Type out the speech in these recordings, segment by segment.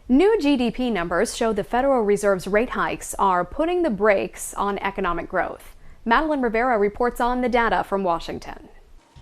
New GDP numbers show the Federal Reserve's rate hikes are putting the brakes on economic growth. Madeline Rivera reports on the data from Washington.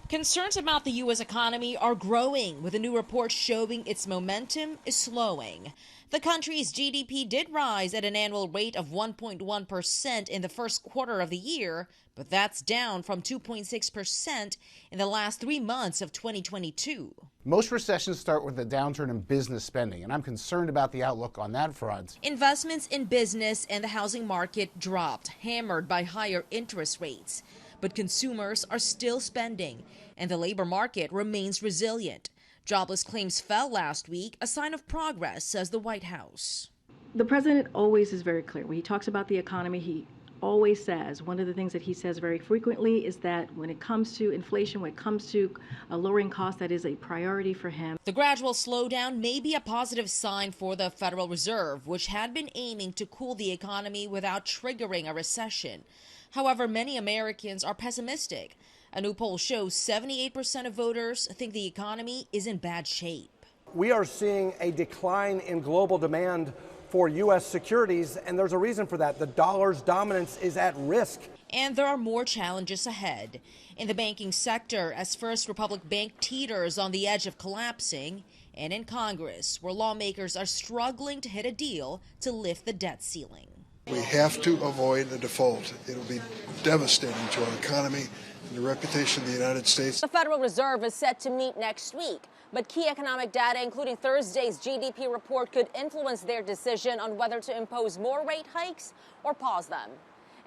Concerns about the U.S. economy are growing, with a new report showing its momentum is slowing. The country's GDP did rise at an annual rate of 1.1% in the first quarter of the year, but that's down from 2.6% in the last 3 months of 2022. Most recessions start with a downturn in business spending, and I'm concerned about the outlook on that front. Investments in business and the housing market dropped, hammered by higher interest rates. But consumers are still spending, and the labor market remains resilient. Jobless claims fell last week, a sign of progress, says the White House. The president always is very clear. When he talks about the economy, he always says, one of the things that he says very frequently is that when it comes to inflation, when it comes to lowering costs, that is a priority for him. The gradual slowdown may be a positive sign for the Federal Reserve, which had been aiming to cool the economy without triggering a recession. However, many Americans are pessimistic. A new poll shows 78% of voters think the economy is in bad shape. We are seeing a decline in global demand for U.S. securities, and there's a reason for that. The dollar's dominance is at risk. And there are more challenges ahead. In the banking sector, as First Republic Bank teeters on the edge of collapsing, and in Congress, where lawmakers are struggling to hit a deal to lift the debt ceiling. We have to avoid a default. It'll be devastating to our economy and the reputation of the United States. The Federal Reserve is set to meet next week, but key economic data, including Thursday's GDP report, could influence their decision on whether to impose more rate hikes or pause them.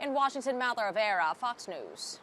In Washington, Madeline Rivera, Fox News.